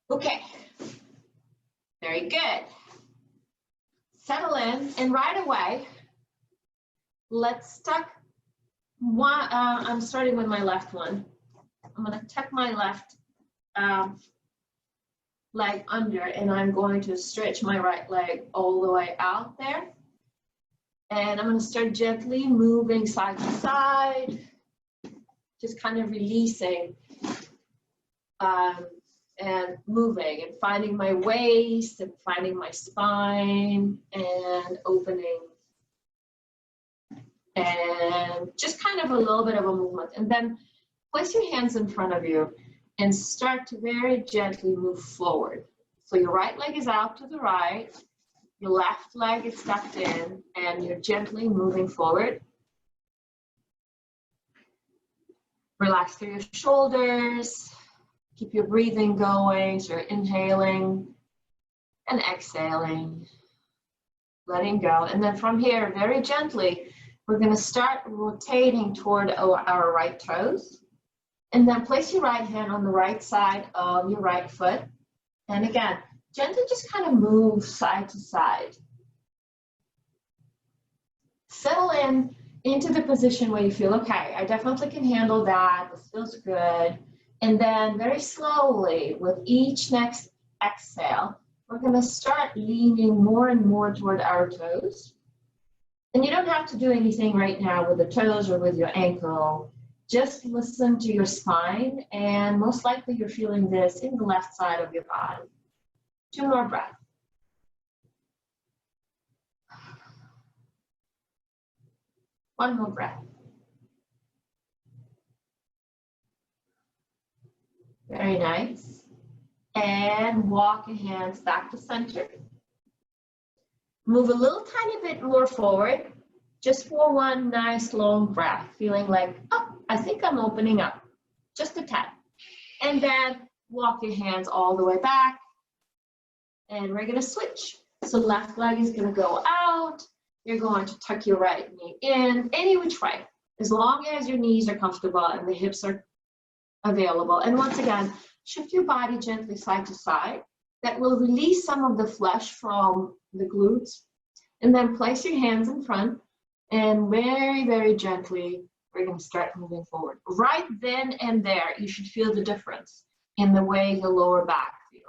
Okay, very good. Settle in, and right away, let's tuck one. I'm starting with my left one. I'm going to tuck my left leg under, and I'm going to stretch my right leg all the way out there. And I'm going to start gently moving side to side, just kind of releasing and moving and finding my waist and finding my spine and opening. And just kind of a little bit of a movement. And then place your hands in front of you and start to very gently move forward. So your right leg is out to the right, your left leg is tucked in, and you're gently moving forward. Relax through your shoulders. Keep your breathing going, so you're inhaling and exhaling, letting go. And then from here, very gently, we're going to start rotating toward our right toes. And then place your right hand on the right side of your right foot. And again, gently just kind of move side to side. Settle in into the position where you feel, okay, I definitely can handle that. This feels good. And then very slowly, with each next exhale, we're going to start leaning more and more toward our toes. And you don't have to do anything right now with the toes or with your ankle. Just listen to your spine, and most likely you're feeling this in the left side of your body. 2 more breaths. One more breath. Very nice. And walk your hands back to center. Move a little tiny bit more forward, just for one nice long breath, feeling like, oh, I think I'm opening up, just a tad. And then walk your hands all the way back, and we're gonna switch. So left leg is gonna go out, you're going to tuck your right knee in, any which way, as long as your knees are comfortable and the hips are available. And once again, shift your body gently side to side. That will release some of the flesh from the glutes. And then place your hands in front, and very, very gently, we're going to start moving forward. Right then and there, you should feel the difference in the way the lower back feels.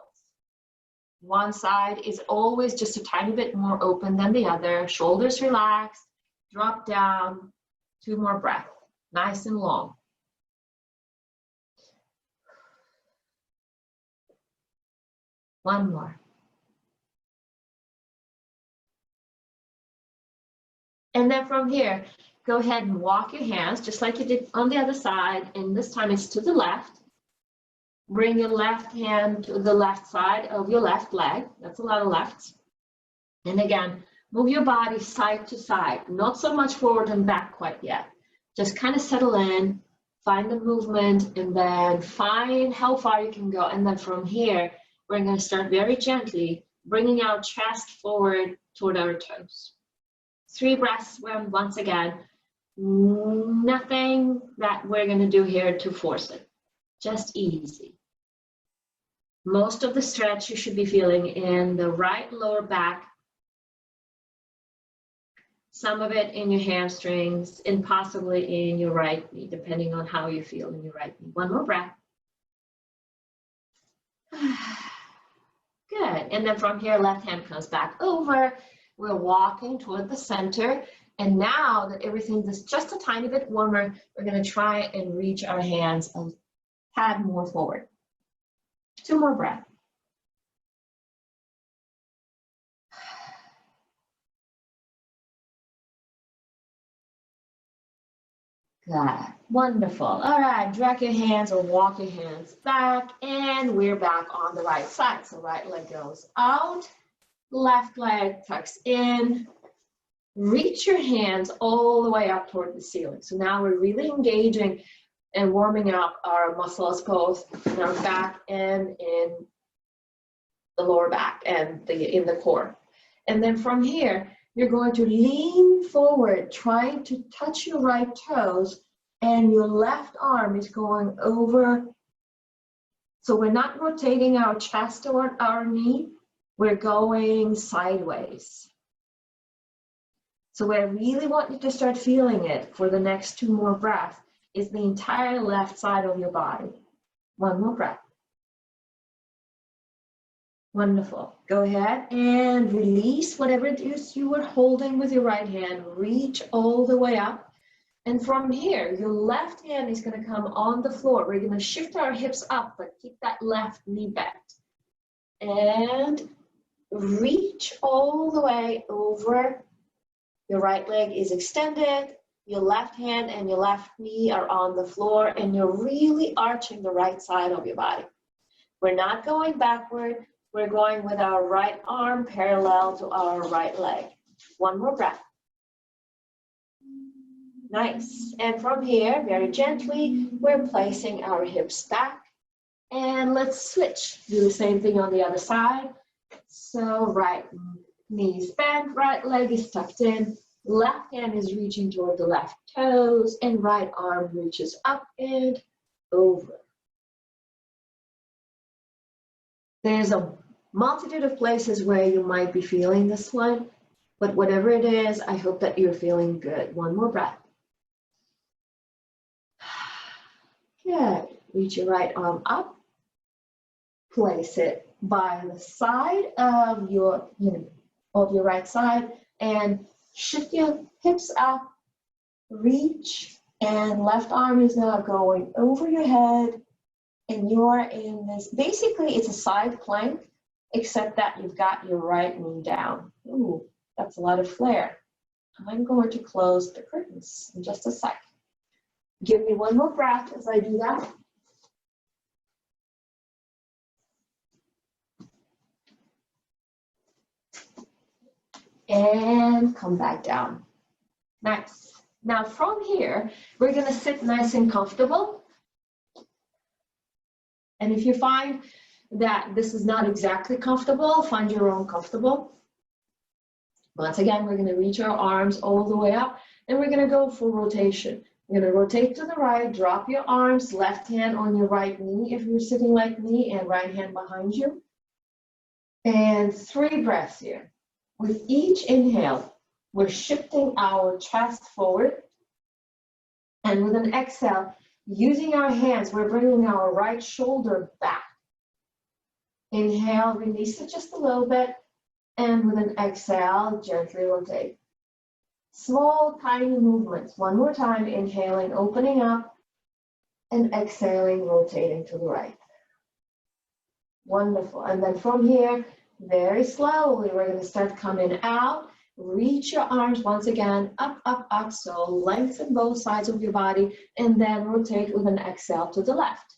One side is always just a tiny bit more open than the other. Shoulders relaxed, drop down. 2 more breaths, nice and long. One more. And then from here, go ahead and walk your hands just like you did on the other side, and this time it's to the left. Bring your left hand to the left side of your left leg. That's a lot of lefts. And again, move your body side to side, not so much forward and back quite yet. Just kind of settle in, find the movement, and then find how far you can go. And then from here, we're going to start very gently, bringing our chest forward toward our toes. 3 breaths once again. Nothing that we're going to do here to force it. Just easy. Most of the stretch you should be feeling in the right lower back, some of it in your hamstrings, and possibly in your right knee, depending on how you feel in your right knee. 1 more breath. Good. And then from here, left hand comes back over. We're walking toward the center. And now that everything is just a tiny bit warmer, we're going to try and reach our hands a tad more forward. 2 more breaths. Good. Wonderful. All right, drag your hands or walk your hands back, and we're back on the right side. So right leg goes out, left leg tucks in. Reach your hands all the way up toward the ceiling. So now we're really engaging and warming up our muscles both in our back and in the lower back and in the core. And then from here, you're going to lean forward, trying to touch your right toes, and your left arm is going over So we're not rotating our chest toward our knee, we're going sideways. So where I really want you to start feeling it for the next 2 more breaths is the entire left side of your body. 1 more breath. Wonderful. Go ahead and release whatever it is you were holding with your right hand. Reach all the way up. And from here, your left hand is going to come on the floor. We're going to shift our hips up, but keep that left knee bent. And reach all the way over. Your right leg is extended. Your left hand and your left knee are on the floor, and you're really arching the right side of your body. We're not going backward. We're going with our right arm parallel to our right leg. 1 more breath. Nice. And from here, very gently, we're placing our hips back. And let's switch. Do the same thing on the other side. So right knee is bent, right leg is tucked in, left hand is reaching toward the left toes, and right arm reaches up and over. There's a multitude of places where you might be feeling this one, but whatever it is, I hope that you're feeling good. 1 more breath. Good. Reach your right arm up. Place it by the side of your, right side, and shift your hips up. Reach, and left arm is now going over your head, and you're in this. Basically, it's a side plank, except that you've got your right knee down. Ooh, that's a lot of flare. I'm going to close the curtains in just a sec. Give me 1 more breath as I do that. And come back down. Nice. Now from here, we're going to sit nice and comfortable. And if you find that this is not exactly comfortable, find your own comfortable. Once again, we're going to reach our arms all the way up, and we're going to go for rotation. We're going to rotate to the right, drop your arms, left hand on your right knee if you're sitting like me, and right hand behind you. And 3 breaths here. With each inhale, we're shifting our chest forward. And with an exhale, using our hands, we're bringing our right shoulder back. Inhale, release it just a little bit. And with an exhale, gently rotate. Small, tiny movements. 1 more time, inhaling, opening up, and exhaling, rotating to the right. Wonderful. And then from here, very slowly, we're going to start coming out. Reach your arms once again, up, up, up. So lengthen both sides of your body, and then rotate with an exhale to the left.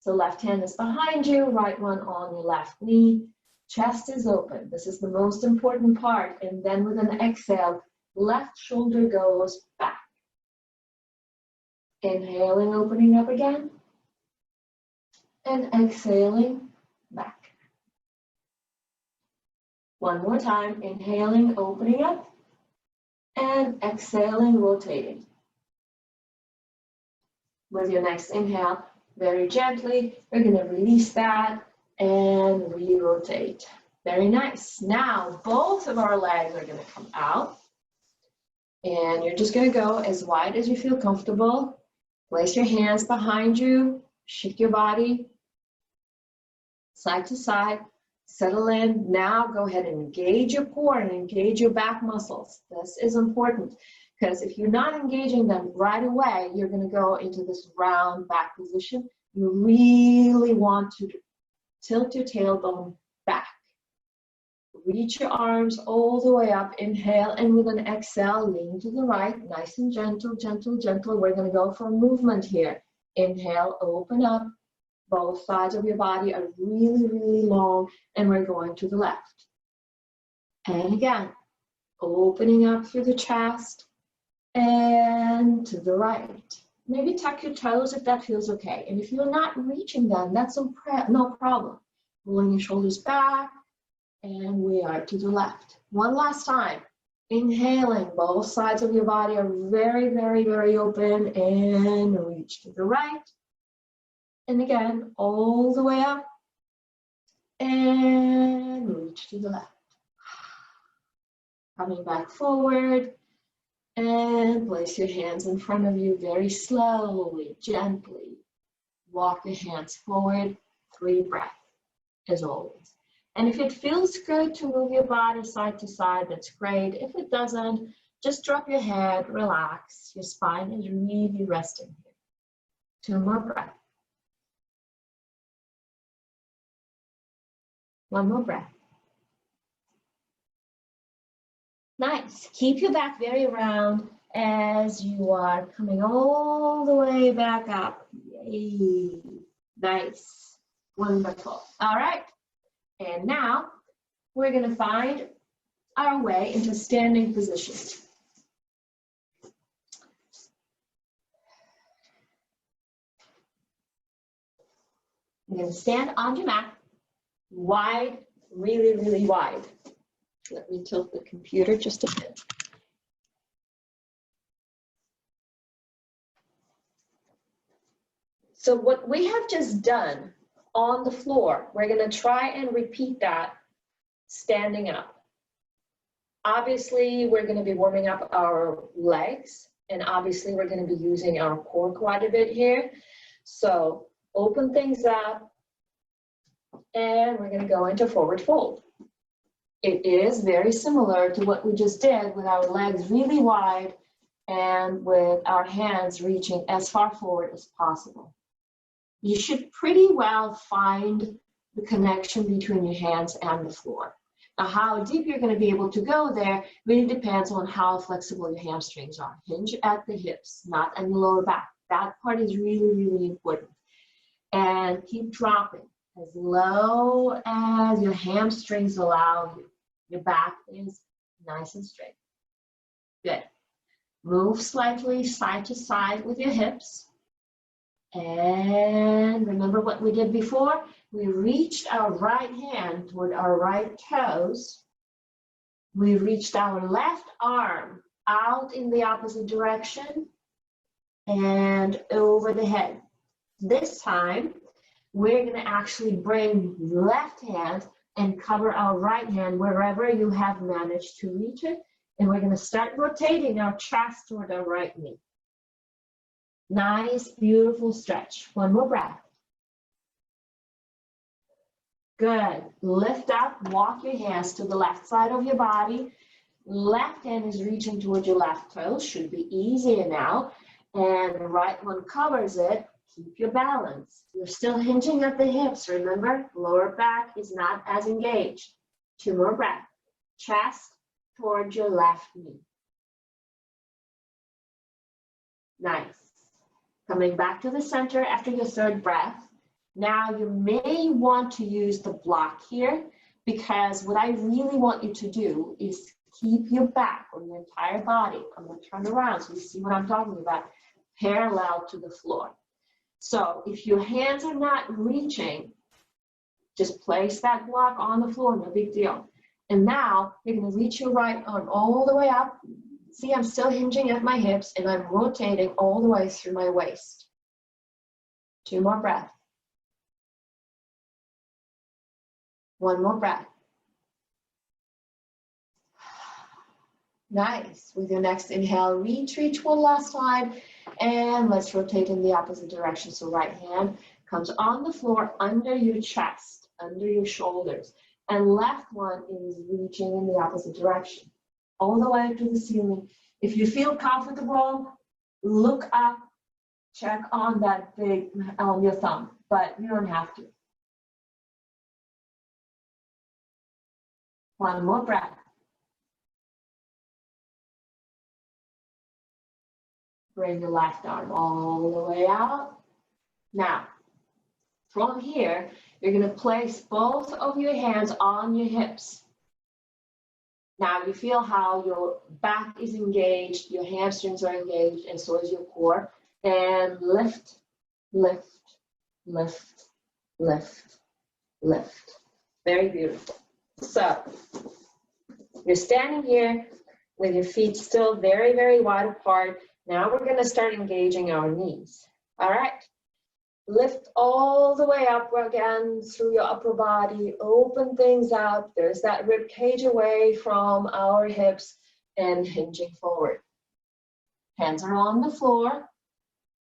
So left hand is behind you, right one on your left knee. Chest is open. This is the most important part. And then with an exhale, left shoulder goes back. Inhaling, opening up again. And exhaling, back. 1 more time, inhaling, opening up, and exhaling, rotating. With your next inhale, very gently, we're going to release that and re-rotate. Very nice. Now, both of our legs are going to come out, and you're just going to go as wide as you feel comfortable. Place your hands behind you, shift your body side to side. Settle in. Now go ahead and engage your core and engage your back muscles. This is important because if you're not engaging them right away, you're going to go into this round back position. You really want to tilt your tailbone back. Reach your arms all the way up. Inhale, and with an exhale, lean to the right. Nice and gentle, gentle, gentle. We're going to go for a movement here. Inhale, open up. Both sides of your body are really, really long, and we're going to the left. And again, opening up through the chest and to the right. Maybe tuck your toes if that feels okay. And if you're not reaching them, that's no problem. Pulling your shoulders back, and we are to the left. One last time. Inhaling, both sides of your body are very, very, very open, and reach to the right. And again, all the way up. And reach to the left. Coming back forward. And place your hands in front of you very slowly, gently. Walk your hands forward. 3 breaths, as always. And if it feels good to move your body side to side, that's great. If it doesn't, just drop your head, relax. Your spine is really resting here. 2 more breaths. 1 more breath. Nice. Keep your back very round as you are coming all the way back up. Yay. Nice. Wonderful. All right. And now we're going to find our way into standing position. You're going to stand on your mat, wide, really, really wide. Let me tilt the computer just a bit. So what we have just done on the floor, we're going to try and repeat that standing up. Obviously, we're going to be warming up our legs, and obviously we're going to be using our core quite a bit here. So open things up, and we're going to go into forward fold. It is very similar to what we just did with our legs really wide and with our hands reaching as far forward as possible. You should pretty well find the connection between your hands and the floor. Now, how deep you're going to be able to go there really depends on how flexible your hamstrings are. Hinge at the hips, not in the lower back. That part is really, really important. And keep dropping as low as your hamstrings allow you. Your back is nice and straight. Good. Move slightly side to side with your hips. And remember what we did before? We reached our right hand toward our right toes. We reached our left arm out in the opposite direction and over the head. This time, we're going to actually bring left hand and cover our right hand wherever you have managed to reach it. And we're going to start rotating our chest toward our right knee. Nice, beautiful stretch. 1 more breath. Good. Lift up, walk your hands to the left side of your body. Left hand is reaching toward your left toe. Should be easier now. And the right one covers it. Keep your balance. You're still hinging at the hips. Remember, lower back is not as engaged. 2 more breaths. Chest toward your left knee. Nice. Coming back to the center after your 3rd breath. Now you may want to use the block here, because what I really want you to do is keep your back or your entire body. I'm going to turn around so you see what I'm talking about, parallel to the floor. So if your hands are not reaching, just place that block on the floor, no big deal. And now you're going to reach your right arm all the way up. See, I'm still hinging at my hips and I'm rotating all the way through my waist. 2 more breaths. 1 more breath. Nice. With your next inhale, reach one last time. And let's rotate in the opposite direction. So right hand comes on the floor under your chest, under your shoulders. And left one is reaching in the opposite direction, all the way to the ceiling. If you feel comfortable, look up, check on that big, your thumb, but you don't have to. 1 more breath. Bring the left arm all the way out. Now, from here, you're going to place both of your hands on your hips. Now you feel how your back is engaged, your hamstrings are engaged, and so is your core. And lift, lift, lift, lift, lift. Very beautiful. So you're standing here with your feet still very, very wide apart. Now we're going to start engaging our knees. All right. Lift all the way up again through your upper body. Open things up. There's that rib cage away from our hips and hinging forward. Hands are on the floor.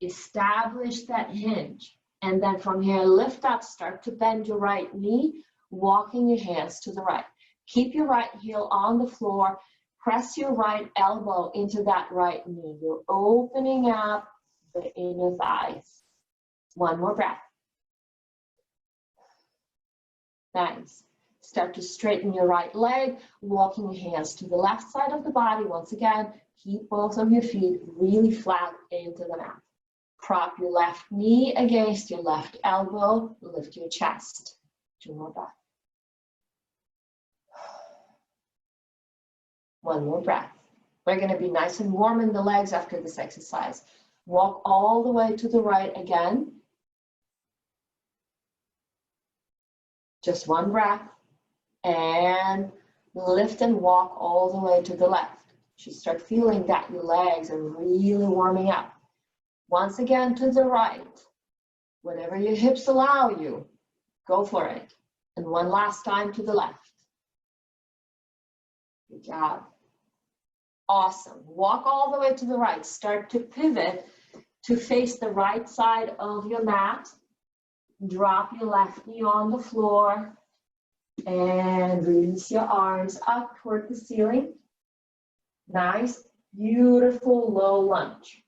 Establish that hinge. And then from here, lift up, start to bend your right knee, walking your hands to the right. Keep your right heel on the floor. Press your right elbow into that right knee. You're opening up the inner thighs. One more breath. Nice. Start to straighten your right leg, walking your hands to the left side of the body. Once again, keep both of your feet really flat into the mat. Prop your left knee against your left elbow. Lift your chest. 2 more breaths. One more breath. We're going to be nice and warm in the legs after this exercise. Walk all the way to the right again. Just one breath. And lift and walk all the way to the left. You should start feeling that your legs are really warming up. Once again to the right. Whenever your hips allow you, go for it. And one last time to the left. Good job. Awesome. Walk all the way to the right. Start to pivot to face the right side of your mat. Drop your left knee on the floor. And release your arms up toward the ceiling. Nice, beautiful low lunge.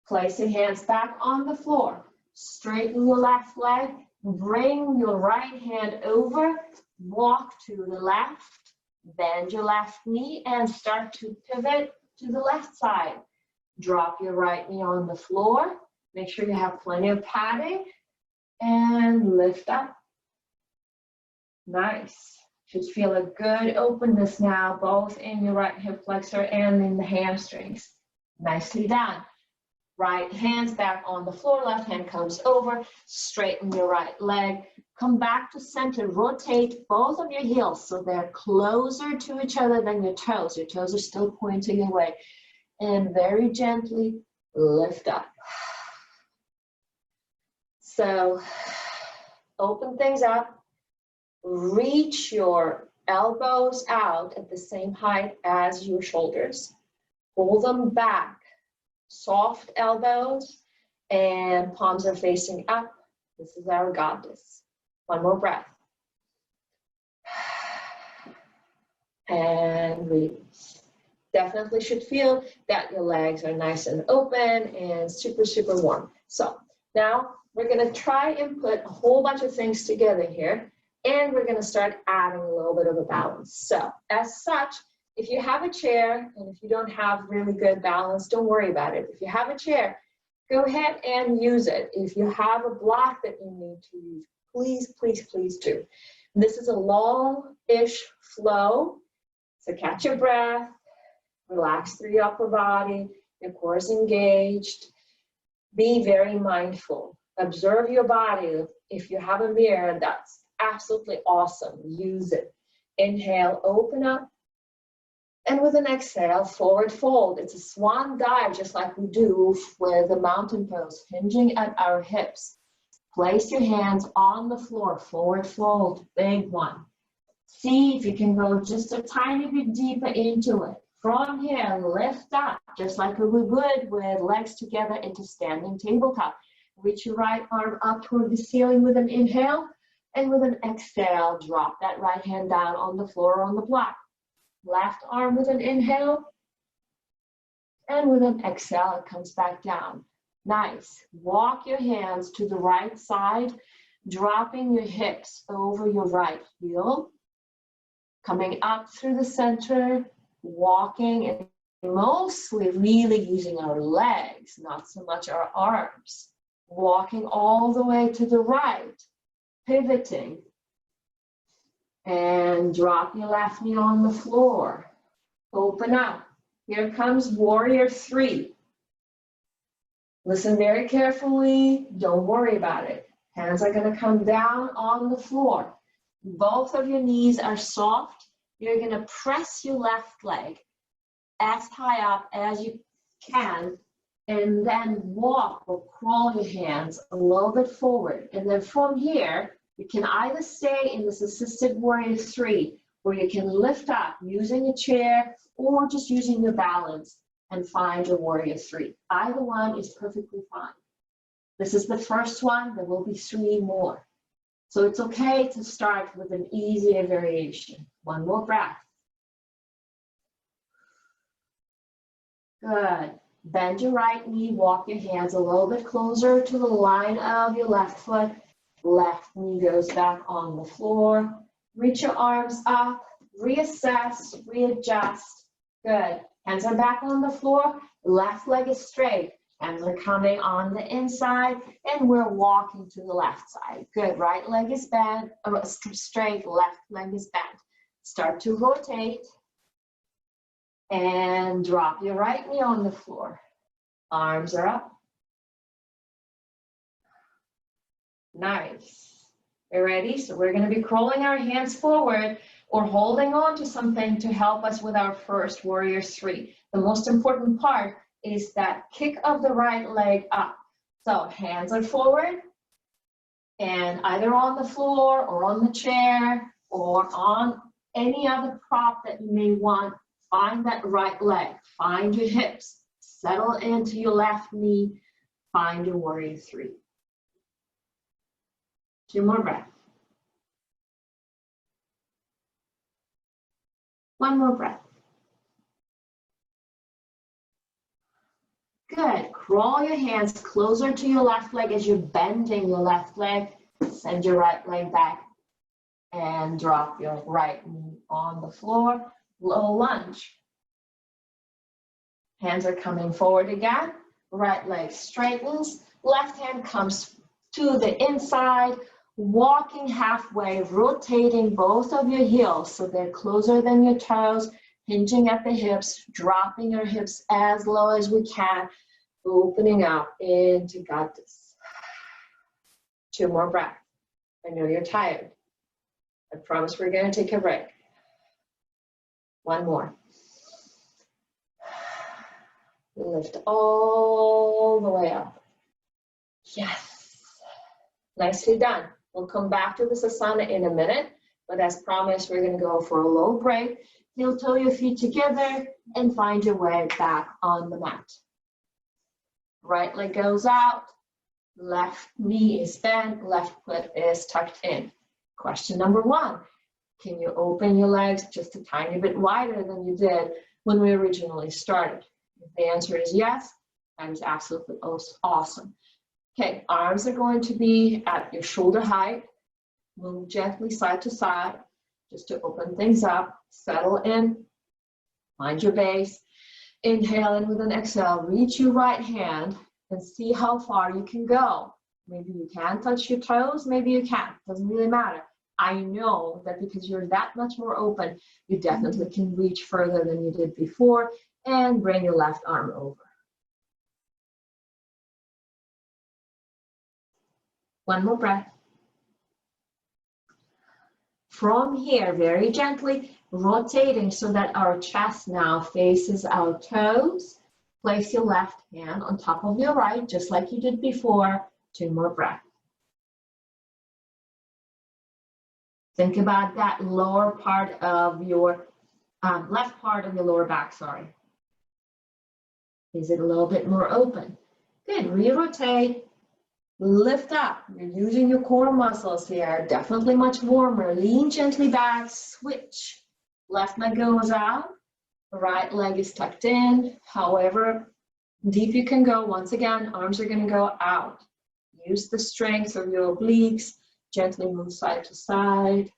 Place your hands back on the floor. Straighten your left leg. Bring your right hand over. Walk to the left. Bend your left knee and start to pivot to the left side. Drop your right knee on the floor. Make sure you have plenty of padding. And lift up. Nice. Should feel a good openness now, both in your right hip flexor and in the hamstrings. Nicely done. Right hand's back on the floor, left hand comes over, straighten your right leg, come back to center, rotate both of your heels so they're closer to each other than your toes. Your toes are still pointing away. And very gently lift up. So open things up, reach your elbows out at the same height as your shoulders, pull them back. Soft elbows and palms are facing up. This is our goddess. One more breath. And release. Definitely should feel that your legs are nice and open and super, super warm. So now we're going to try and put a whole bunch of things together here. And we're going to start adding a little bit of a balance. So as such, if you have a chair, and if you don't have really good balance, don't worry about it. If you have a chair, go ahead and use it. If you have a block that you need to use, please, please, please do. This is a long-ish flow, so catch your breath, relax through your upper body, your core is engaged. Be very mindful. Observe your body. If you have a mirror, that's absolutely awesome. Use it. Inhale, open up. And with an exhale, forward fold. It's a swan dive, just like we do with the mountain pose, hinging at our hips. Place your hands on the floor, forward fold, big one. See if you can go just a tiny bit deeper into it. From here, lift up, just like we would with legs together into standing tabletop. Reach your right arm up toward the ceiling with an inhale, and with an exhale, drop that right hand down on the floor or on the block. Left arm with an inhale, and with an exhale, it comes back down. Nice. Walk your hands to the right side, dropping your hips over your right heel, coming up through the center, walking, and mostly really using our legs, not so much our arms. Walking all the way to the right, pivoting. And drop your left knee on the floor. Open up. Here comes warrior 3. Listen very carefully. Don't worry about it. Hands are going to come down on the floor. Both of your knees are soft. You're going to press your left leg as high up as you can and then walk or crawl your hands a little bit forward. And then from here, you can either stay in this assisted warrior 3, where you can lift up using a chair or just using your balance and find your warrior 3. Either one is perfectly fine. This is the first one, there will be 3 more. So it's okay to start with an easier variation. One more breath. Good. Bend your right knee, walk your hands a little bit closer to the line of your left foot. Left knee goes back on the floor. Reach your arms up, reassess, readjust. Good. Hands are back on the floor. Left leg is straight. Hands are coming on the inside, and we're walking to the left side. Good. Right leg is bent, straight. Left leg is bent. Start to rotate. And drop your right knee on the floor. Arms are up. Nice. You ready? So we're going to be crawling our hands forward or holding on to something to help us with our first warrior 3. The most important part is that kick of the right leg up. So hands are forward and either on the floor or on the chair or on any other prop that you may want. Find that right leg, find your hips, settle into your left knee, find your warrior 3. 2 more breaths. 1 more breath. Good. Crawl your hands closer to your left leg as you're bending your left leg. Send your right leg back and drop your right knee on the floor. Low lunge. Hands are coming forward again. Right leg straightens. Left hand comes to the inside. Walking halfway, rotating both of your heels so they're closer than your toes. Hinging at the hips, dropping your hips as low as we can. Opening out into got this. 2 more breaths. I know you're tired. I promise we're going to take a break. 1 more. Lift all the way up. Yes. Nicely done. We'll come back to this asana in a minute, but as promised, we're going to go for a little break. Heel toe your feet together and find your way back on the mat. Right leg goes out. Left knee is bent. Left foot is tucked in. Question number 1. Can you open your legs just a tiny bit wider than you did when we originally started? If the answer is yes, that is absolutely awesome. Okay, arms are going to be at your shoulder height. Move gently side to side just to open things up. Settle in, find your base. Inhale in with an exhale. Reach your right hand and see how far you can go. Maybe you can touch your toes, maybe you can't. Doesn't really matter. I know that because you're that much more open, you definitely can reach further than you did before, and bring your left arm over. 1 more breath. From here, very gently rotating so that our chest now faces our toes. Place your left hand on top of your right, just like you did before. 2 more breaths. Think about that lower part of your, left part of your lower back, sorry. Is it a little bit more open? Good, re-rotate, lift up. You're using your core muscles here, definitely much warmer. Lean gently back, switch. Left leg goes out, right leg is tucked in. However deep you can go, once again, arms are gonna go out. Use the strength of your obliques, gently move side to side.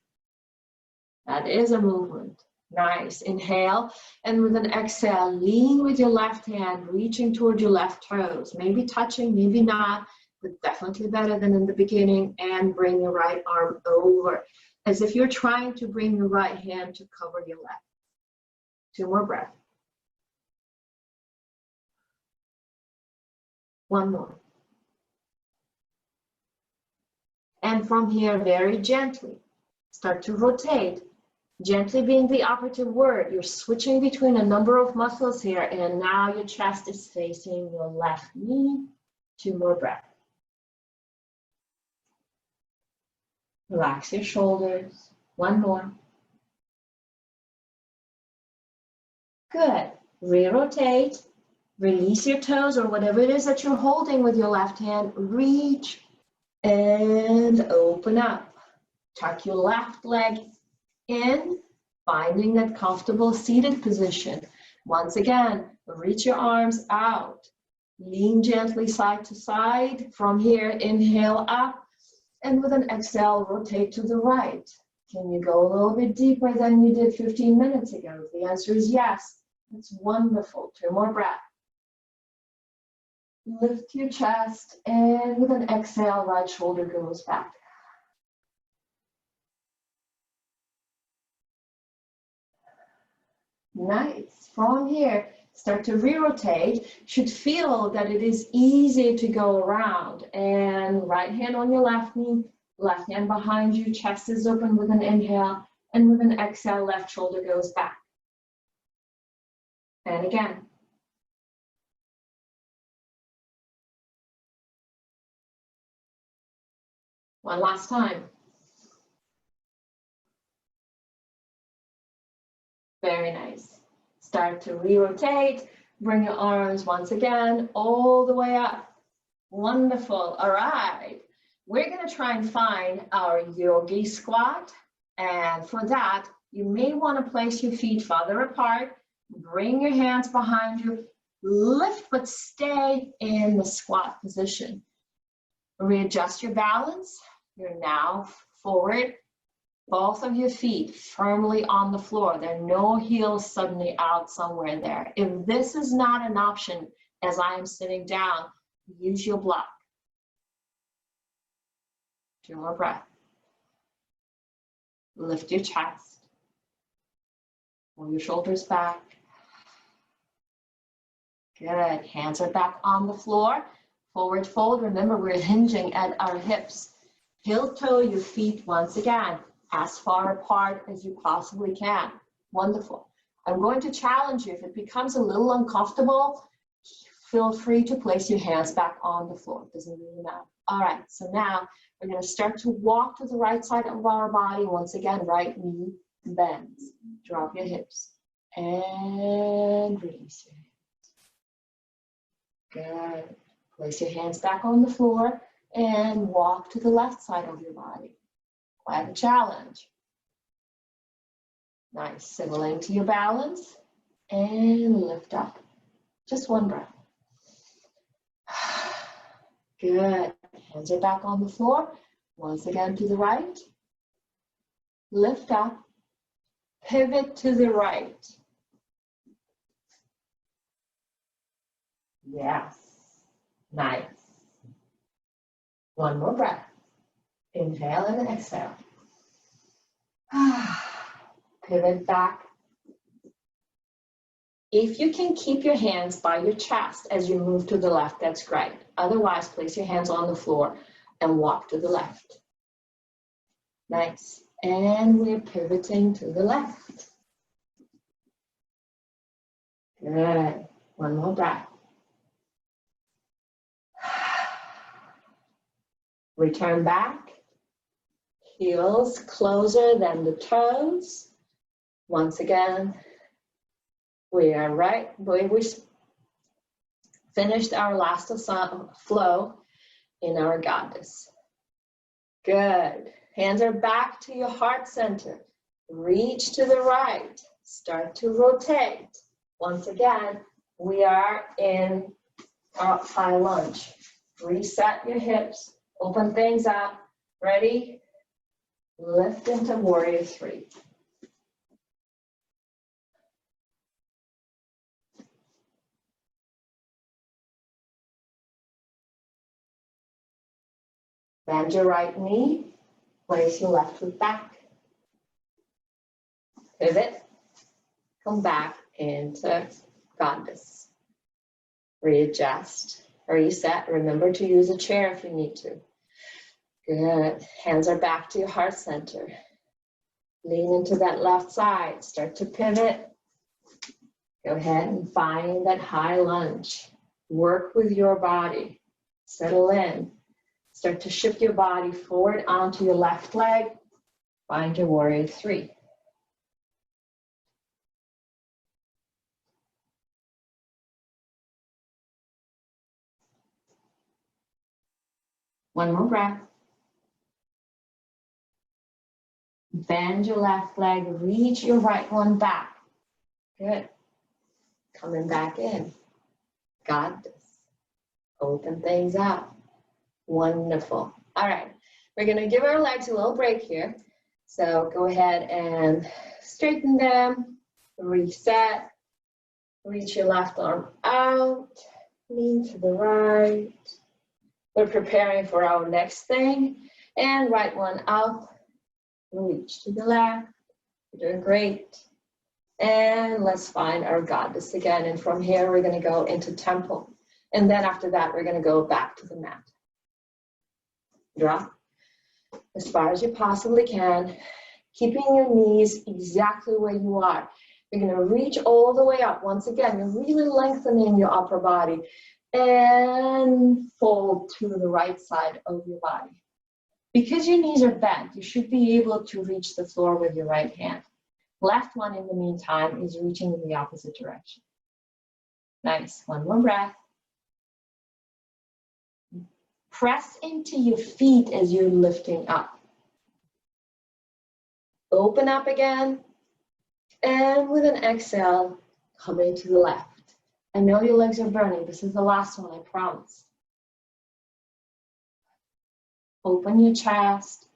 That is a movement. Nice. Inhale, and with an exhale, lean with your left hand, reaching toward your left toes. Maybe touching, maybe not, but definitely better than in the beginning. And bring your right arm over, as if you're trying to bring your right hand to cover your left. 2 more breaths. 1 more. And from here, very gently, start to rotate. Gently being the operative word, you're switching between a number of muscles here, and now your chest is facing your left knee. 2 more breaths. Relax your shoulders. 1 more. Good. Re-rotate. Release your toes or whatever it is that you're holding with your left hand. Reach and open up. Tuck your left leg in, finding that comfortable seated position. Once again, reach your arms out. Lean gently side to side. From here, inhale up. And with an exhale, rotate to the right. Can you go a little bit deeper than you did 15 minutes ago? If the answer is yes, that's wonderful. 2 more breaths. Lift your chest, and with an exhale, right shoulder goes back. Nice. From here, start to re-rotate. Should feel that it is easy to go around. And right hand on your left knee, left hand behind you, chest is open with an inhale, and with an exhale, left shoulder goes back. And again. One last time. Very nice. Start to re-rotate. Bring your arms once again all the way up. Wonderful. All right. We're going to try and find our yogi squat. And for that, you may want to place your feet farther apart. Bring your hands behind you. Lift, but stay in the squat position. Readjust your balance. You're now forward. Both of your feet firmly on the floor. There are no heels suddenly out somewhere there. If this is not an option as I am sitting down, use your block. 2 more breaths. Lift your chest. Pull your shoulders back. Good. Hands are back on the floor. Forward fold. Remember, we're hinging at our hips. Heel toe your feet once again, as far apart as you possibly can. Wonderful. I'm going to challenge you. If it becomes a little uncomfortable, feel free to place your hands back on the floor. It doesn't really matter. All right, so now we're going to start to walk to the right side of our body. Once again, right knee bends. Drop your hips and release your hands. Good. Place your hands back on the floor and walk to the left side of your body. Quite a challenge. Nice. Settle into your balance and lift up. Just 1 breath. Good. Hands are back on the floor. Once again to the right. Lift up. Pivot to the right. Yes. Nice. 1 more breath. Inhale and exhale. Pivot back. If you can keep your hands by your chest as you move to the left, that's great. Otherwise, place your hands on the floor and walk to the left. Nice. And we're pivoting to the left. Good. 1 more breath. Return back. Heels closer than the toes. Once again, we are right where we finished our last flow in our goddess. Good. Hands are back to your heart center. Reach to the right. Start to rotate. Once again, we are in our high lunge. Reset your hips. Open things up. Ready? Lift into warrior 3. Bend your right knee. Place your left foot back. Pivot. Come back into goddess. Readjust. Reset. Remember to use a chair if you need to. Good. Hands are back to your heart center. Lean into that left side. Start to pivot. Go ahead and find that high lunge. Work with your body. Settle in. Start to shift your body forward onto your left leg. Find your warrior three. One more breath. Bend your left leg, reach your right one back. Good. Coming back in. Got this. Open things up. Wonderful. All right. We're going to give our legs a little break here. So go ahead and straighten them. Reset. Reach your left arm out. Lean to the right. We're preparing for our next thing. And right one out. Reach to the left. You're doing great. And let's find our goddess again. And from here, we're going to go into temple. And then after that, we're going to go back to the mat. Drop as far as you possibly can, keeping your knees exactly where you are. You're going to reach all the way up. Once again, you're really lengthening your upper body and fold to the right side of your body. Because your knees are bent, you should be able to reach the floor with your right hand. Left one, in the meantime, is reaching in the opposite direction. Nice. One more breath. Press into your feet as you're lifting up. Open up again. And with an exhale, coming to the left. I know your legs are burning. This is the last one, I promise. Open your chest.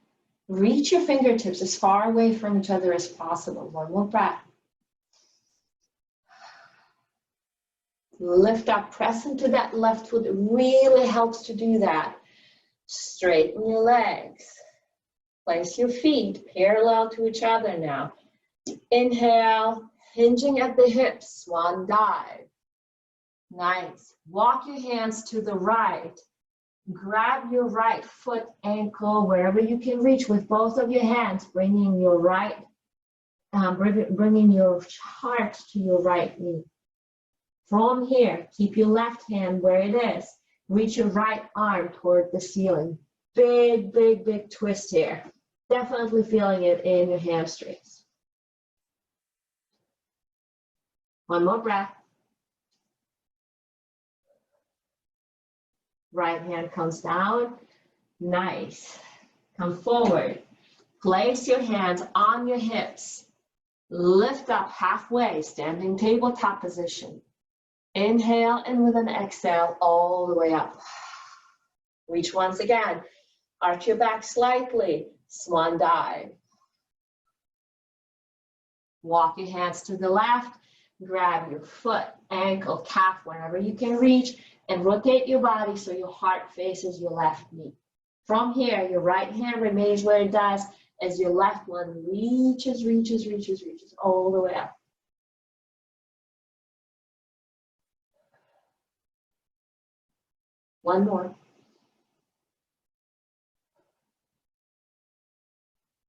Reach your fingertips as far away from each other as possible. One more breath. Lift up, press into that left foot. It really helps to do that. Straighten your legs. Place your feet parallel to each other now. Inhale, hinging at the hips, swan dive. Nice. Walk your hands to the right. Grab your right foot, ankle, wherever you can reach with both of your hands, bringing your right, bringing your heart to your right knee. From here, keep your left hand where it is. Reach your right arm toward the ceiling. Big, big, big twist here. Definitely feeling it in your hamstrings. One more breath. Right hand comes down. Nice. Come forward. Place your hands on your hips. Lift up halfway, standing tabletop position. Inhale, and with an exhale, all the way up. Reach once again. Arch your back slightly. Swan dive. Walk your hands to the left. Grab your foot, ankle, calf, wherever you can reach, and rotate your body so your heart faces your left knee. From here, your right hand remains where it does as your left one reaches, reaches, reaches, reaches all the way up. One more.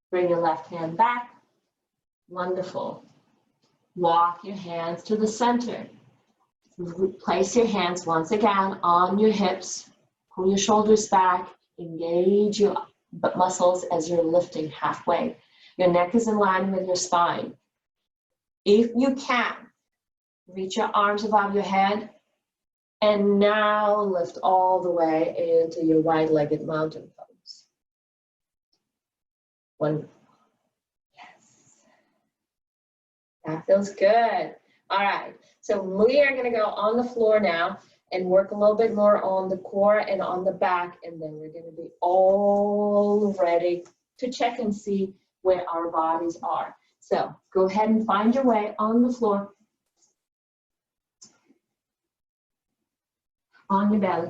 Bring your left hand back. Wonderful. Walk your hands to the center. Place your hands once again on your hips. Pull your shoulders back. Engage your muscles as you're lifting halfway. Your neck is in line with your spine. If you can, reach your arms above your head. And now lift all the way into your wide-legged mountain pose. Wonderful. Yes. That feels good. All right. So we are going to go on the floor now and work a little bit more on the core and on the back. And then we're going to be all ready to check and see where our bodies are. So go ahead and find your way on the floor. On your belly.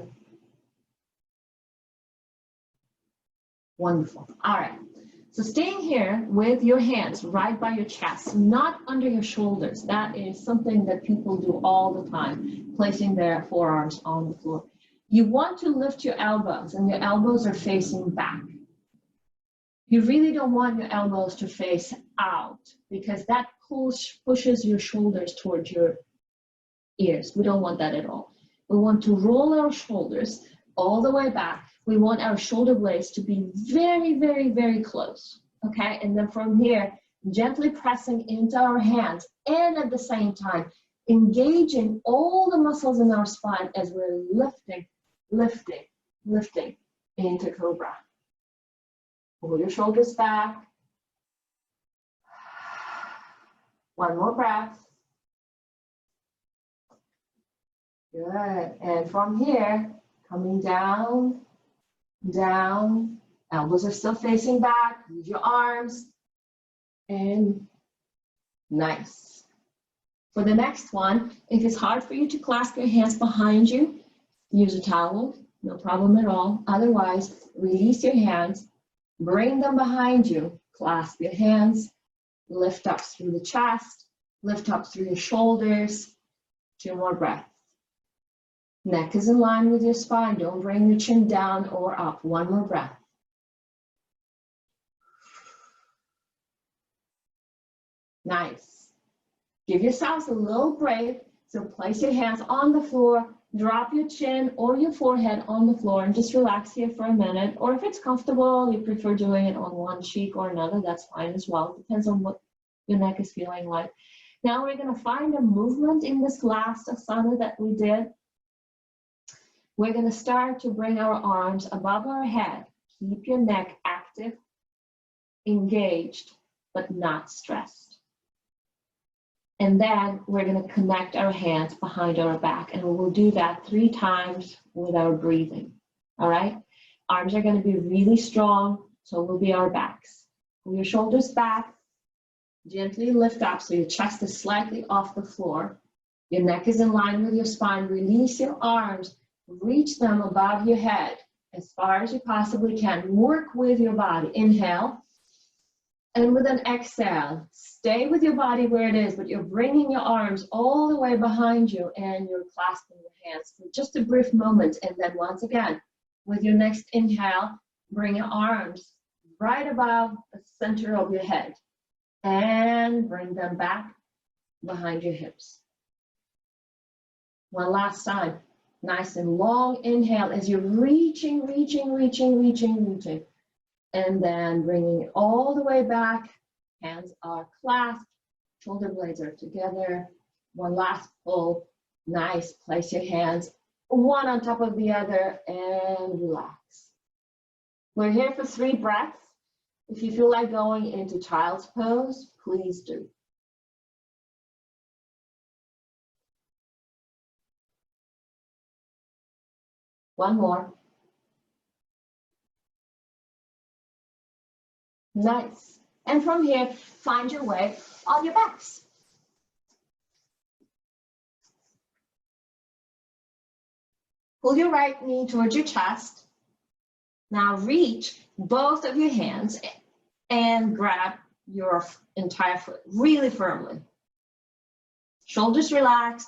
Wonderful. All right. So staying here with your hands right by your chest, not under your shoulders. That is something that people do all the time, placing their forearms on the floor. You want to lift your elbows, and your elbows are facing back. You really don't want your elbows to face out, because that pushes your shoulders towards your ears. We don't want that at all. We want to roll our shoulders all the way back. We want our shoulder blades to be very, very, very close, okay? And then from here, gently pressing into our hands, and at the same time, engaging all the muscles in our spine as we're lifting, lifting, lifting into Cobra. Pull your shoulders back. One more breath. Good. And from here, coming down, down. Elbows are still facing back. Use your arms. And nice. For the next one, if it's hard for you to clasp your hands behind you, use a towel. No problem at all. Otherwise, release your hands. Bring them behind you. Clasp your hands. Lift up through the chest. Lift up through your shoulders. 2 more breaths. Neck is in line with your spine. Don't bring your chin down or up. 1 more breath. Nice. Give yourselves a little break. So place your hands on the floor. Drop your chin or your forehead on the floor and just relax here for a minute. Or if it's comfortable, you prefer doing it on one cheek or another, that's fine as well. Depends on what your neck is feeling like. Now we're going to find a movement in this last asana that we did. We're going to start to bring our arms above our head. Keep your neck active, engaged, but not stressed. And then we're going to connect our hands behind our back, and we will do that 3 times with our breathing. All right? Arms are going to be really strong, so will be our backs. Pull your shoulders back. Gently lift up so your chest is slightly off the floor. Your neck is in line with your spine. Release your arms. Reach them above your head as far as you possibly can. Work with your body. Inhale. And with an exhale, stay with your body where it is, but you're bringing your arms all the way behind you and you're clasping your hands for just a brief moment. And then once again, with your next inhale, bring your arms right above the center of your head and bring them back behind your hips. One last time. Nice and long inhale as you're reaching. And then bringing it all the way back. Hands are clasped. Shoulder blades are together. One last pull. Nice. Place your hands one on top of the other and relax. We're here for 3 breaths. If you feel like going into child's pose, please do. One more. Nice. And from here, find your way on your backs. Pull your right knee towards your chest. Now reach both of your hands and grab your entire foot really firmly. Shoulders relaxed.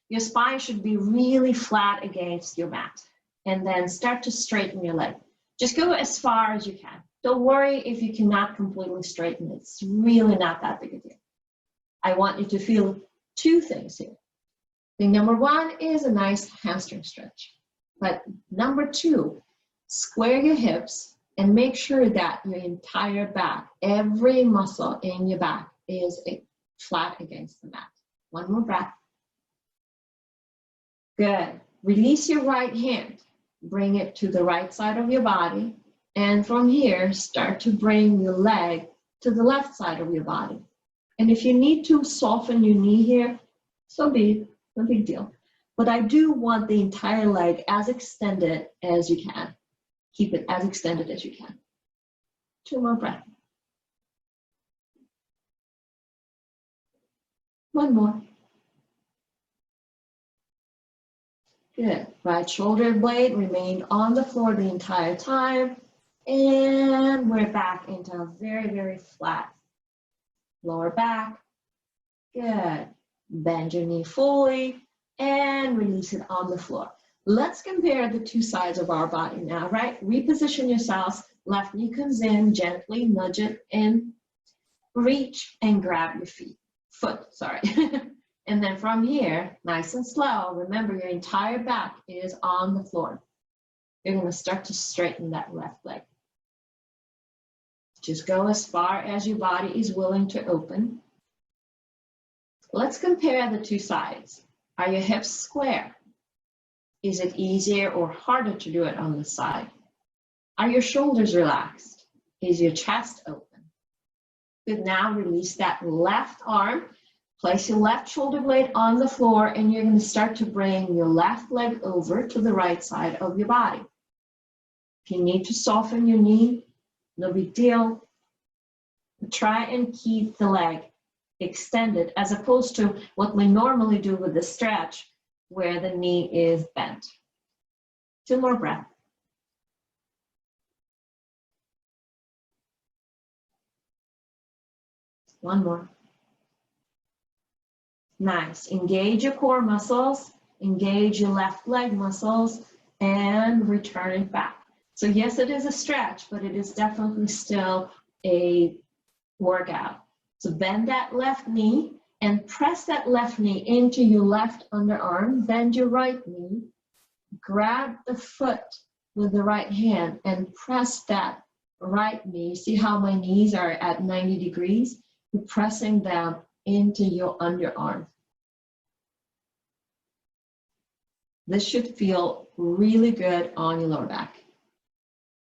Your spine should be really flat against your mat. And then start to straighten your leg. Just go as far as you can. Don't worry if you cannot completely straighten it. It's really not that big a deal. I want you to feel 2 things here. Thing number 1 is a nice hamstring stretch. But number 2, square your hips and make sure that your entire back, every muscle in your back is flat against the mat. 1 more breath. Good. Release your right hand. Bring it to the right side of your body. And from here, start to bring your leg to the left side of your body. And if you need to soften your knee here, so be it, no big deal. But I do want the entire leg as extended as you can. Keep it as extended as you can. 2 more breaths. 1 more. Good. Right shoulder blade remained on the floor the entire time. And we're back into a very, very flat lower back. Good. Bend your knee fully and release it on the floor. Let's compare the 2 sides of our body now, right? Reposition yourselves. Left knee comes in, gently nudge it in. reach and grab your foot, sorry. And then from here, nice and slow, remember your entire back is on the floor. You're going to start to straighten that left leg. Just go as far as your body is willing to open. Let's compare the two sides. Are your hips square? Is it easier or harder to do it on this side? Are your shoulders relaxed? Is your chest open? Good, now release that left arm. Place your left shoulder blade on the floor, and you're going to start to bring your left leg over to the right side of your body. If you need to soften your knee, no big deal. Try and keep the leg extended as opposed to what we normally do with the stretch where the knee is bent. 2 more breaths. One more. Nice. Engage your core muscles, engage your left leg muscles, and return it back. So yes, it is a stretch, but it is definitely still a workout. So bend that left knee and press that left knee into your left underarm. Bend your right knee. Grab the foot with the right hand and press that right knee. See how my knees are at 90 degrees? You're pressing them into your underarm. This should feel really good on your lower back.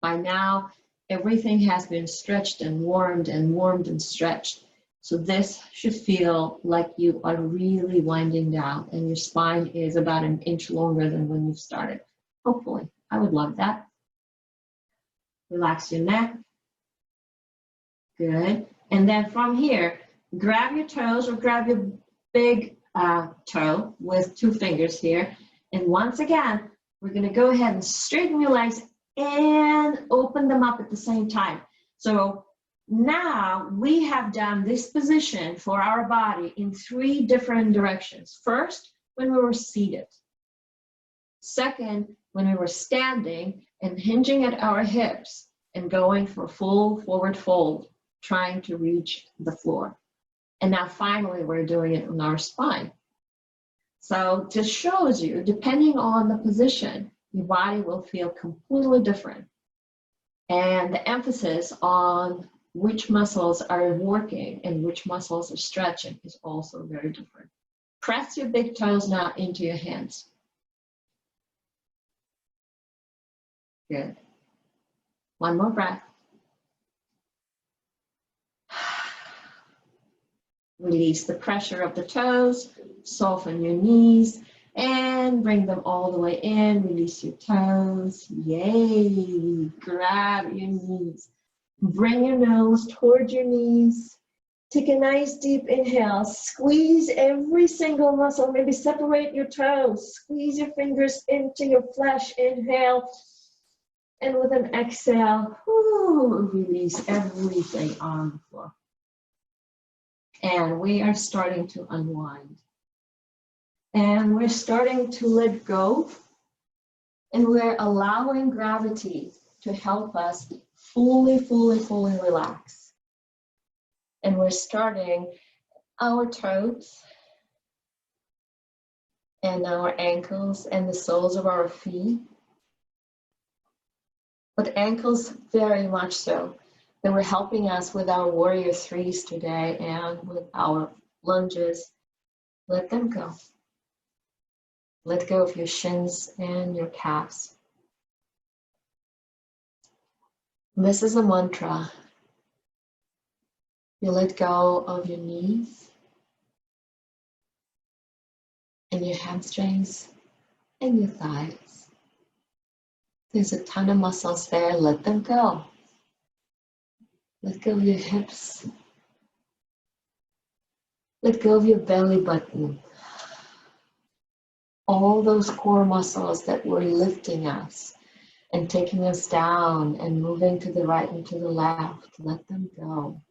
By now, everything has been stretched and warmed and stretched. So this should feel like you are really winding down and your spine is about 1 inch longer than when you started. Hopefully, I would love that. Relax your neck. Good. And then from here, grab your toes or grab your big toe with 2 fingers here. And once again, we're going to go ahead and straighten your legs and open them up at the same time. So now we have done this position for our body in 3 different directions. First, when we were seated. Second, when we were standing and hinging at our hips and going for full forward fold, trying to reach the floor. And now finally, we're doing it on our spine. So this shows you, depending on the position, your body will feel completely different. And the emphasis on which muscles are working and which muscles are stretching is also very different. Press your big toes now into your hands. Good. One more breath. Release the pressure of the toes, soften your knees, and bring them all the way in. Release your toes. Yay! Grab your knees. Bring your nose towards your knees. Take a nice deep inhale. Squeeze every single muscle. Maybe separate your toes. Squeeze your fingers into your flesh. Inhale. And with an exhale, release everything on the floor. And we are starting to unwind. And we're starting to let go. And we're allowing gravity to help us fully relax. And we're starting our toes and our ankles and the soles of our feet. But ankles very much so. They were helping us with our warrior 3s today and with our lunges. Let them go. Let go of your shins and your calves. This is a mantra. You let go of your knees and your hamstrings and your thighs. There's a ton of muscles there. Let them go. Let go of your hips. Let go of your belly button. All those core muscles that were lifting us and taking us down and moving to the right and to the left, let them go.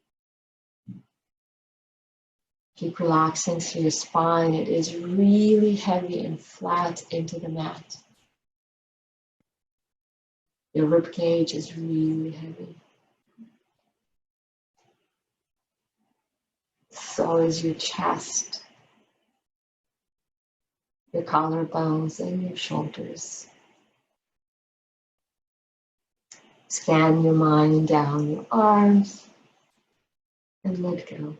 Keep relaxing through your spine. It is really heavy and flat into the mat. Your rib cage is really heavy. So is your chest, your collarbones, and your shoulders. Scan your mind down your arms and let go.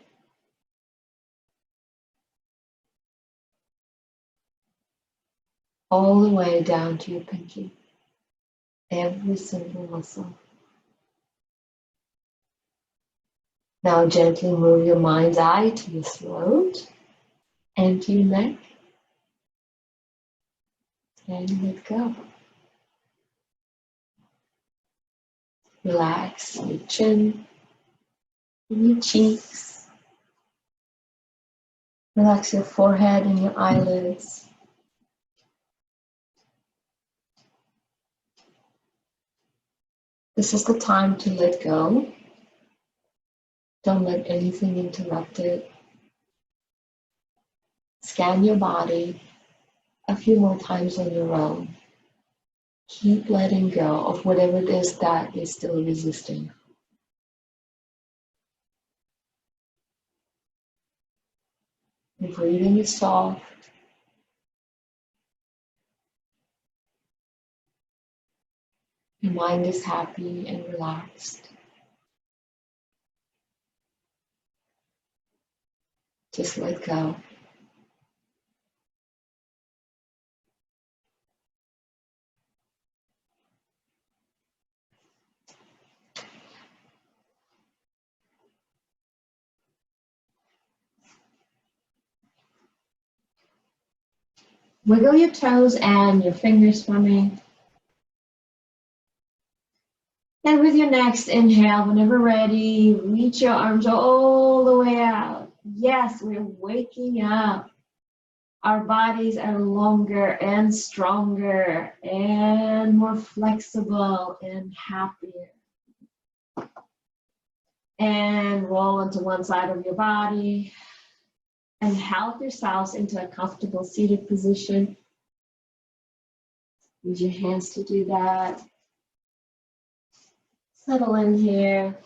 All the way down to your pinky. Every single muscle. Now gently move your mind's eye to your throat and to your neck. And let go. Relax your chin and your cheeks. Relax your forehead and your eyelids. This is the time to let go. Don't let anything interrupt it. Scan your body a few more times on your own. Keep letting go of whatever it is that is still resisting. Your breathing is soft. Your mind is happy and relaxed. Just let go. Wiggle your toes and your fingers for me. And with your next inhale, whenever ready, reach your arms all the way out. Yes, we're waking up. Our bodies are longer and stronger and more flexible and happier. And roll onto one side of your body and help yourselves into a comfortable seated position. Use your hands to do that. Settle in here.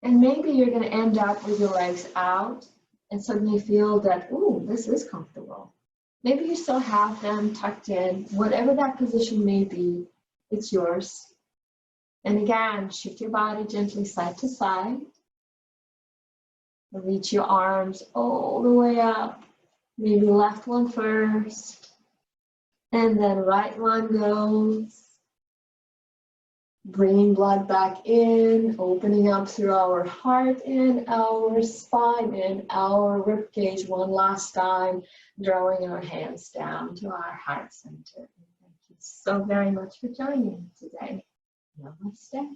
And maybe you're going to end up with your legs out and suddenly feel that, ooh, this is comfortable. Maybe you still have them tucked in. Whatever that position may be, it's yours. And again, shift your body gently side to side. Reach your arms all the way up. Maybe left one first. And then right one goes. Bringing blood back in, opening up through our heart and our spine and our rib cage one last time, drawing our hands down to our heart center. Thank you so very much for joining today. Namaste.